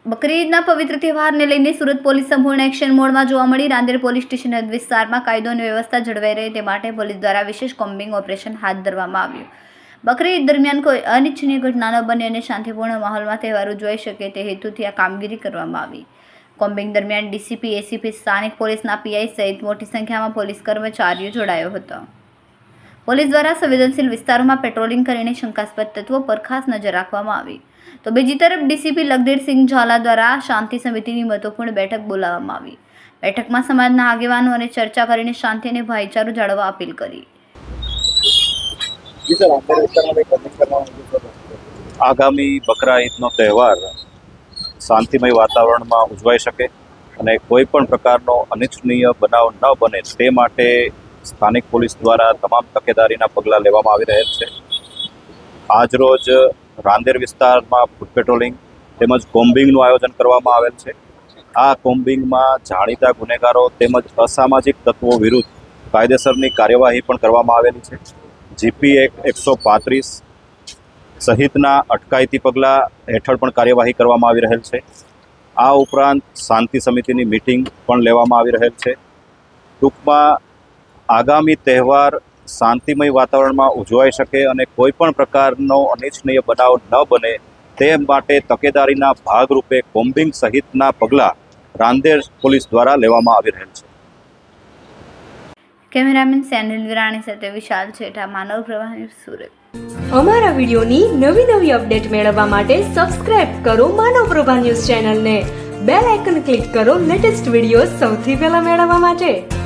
બકરી ઈદના પવિત્ર તહેવારને લઈને સુરત પોલીસ સંપૂર્ણ એક્શન મોડમાં જોવા મળી. રાંદેર પોલીસ સ્ટેશન હદ વિસ્તારમાં કાયદો અને વ્યવસ્થા જળવાઈ રહે તે માટે પોલીસ દ્વારા વિશેષ કોમ્બિંગ ઓપરેશન હાથ ધરવામાં આવ્યું. બકરી ઈદ દરમિયાન કોઈ અનિચ્છનીય ઘટના ન બને અને શાંતિપૂર્ણ માહોલમાં તહેવાર ઉજવાઈ શકે તે હેતુથી આ કામગીરી કરવામાં આવી. કોમ્બિંગ દરમિયાન ડીસીપી, એસીપી, સ્થાનિક પોલીસના પીઆઈ સહિત મોટી સંખ્યામાં પોલીસ કર્મચારીઓ જોડાયો હતો. પોલીસ દ્વારા સંવેદનશીલ વિસ્તારોમાં પેટ્રોલિંગ કરીને શંકાસ્પદ તત્વો પર ખાસ નજર રાખવામાં આવી. તો બીજી તરફ ડીસીપી લખદેરસિંહ ઝાલા દ્વારા શાંતિ સમિતિની મહત્વપૂર્ણ બેઠક બોલાવવામાં આવી. બેઠકમાં સમાજના આગેવાનો અને ચર્ચા કરીને શાંતિ અને ભાઈચારો જાળવવા અપીલ કરી. આગામી બકરા ઈદનો તહેવાર શાંતિમય વાતાવરણમાં ઉજવાઈ શકે અને કોઈ પણ પ્રકારનો અનિચ્છનીય બનાવ ન બને તે માટે સ્થાનિક પોલીસ દ્વારા તમામ તકેદારીના પગલાં લેવામાં આવી રહેલ છે. આજરોજ રાંદેર વિસ્તારમાં ફૂટ પેટ્રોલિંગ તેમજ કોમ્બિંગનું આયોજન કરવામાં આવેલ છે. આ કોમ્બિંગમાં જાણીતા ગુનેગારો તેમજ અસામાજિક તત્વો વિરુદ્ધ કાયદેસરની કાર્યવાહી પણ કરવામાં આવેલી છે. જીપી એક્ટ 135 સહિતના અટકાયતી પગલાં હેઠળ પણ કાર્યવાહી કરવામાં આવી રહેલ છે. આ ઉપરાંત શાંતિ સમિતિની મિટિંગ પણ લેવામાં આવી રહેલ છે. ટૂંકમાં આગામી તહેવાર શાંતિમય વાતાવરણમાં ઉજવાઈ શકે અને કોઈ પણ પ્રકારનો અનિચ્છનીય બનાવ ન બને તે માટે તકેદારીના ભાગરૂપે કોમ્બિંગ સહિતના પગલાં રાંદેર પોલીસ દ્વારા લેવામાં આવી રહેલ છે. કેમેરામેન સેનિલ વિરાણી સાથે વિશાલ છેઠા, માનવ પ્રવાહ ન્યૂઝ, સુરત. અમારા વિડીયોની નવી અપડેટ મેળવવા માટે સબસ્ક્રાઇબ કરો માનવ પ્રભા ન્યૂઝ ચેનલને. બેલ આઇકન ક્લિક કરો લેટેસ્ટ વિડીયો સૌથી પહેલા મેળવવા માટે.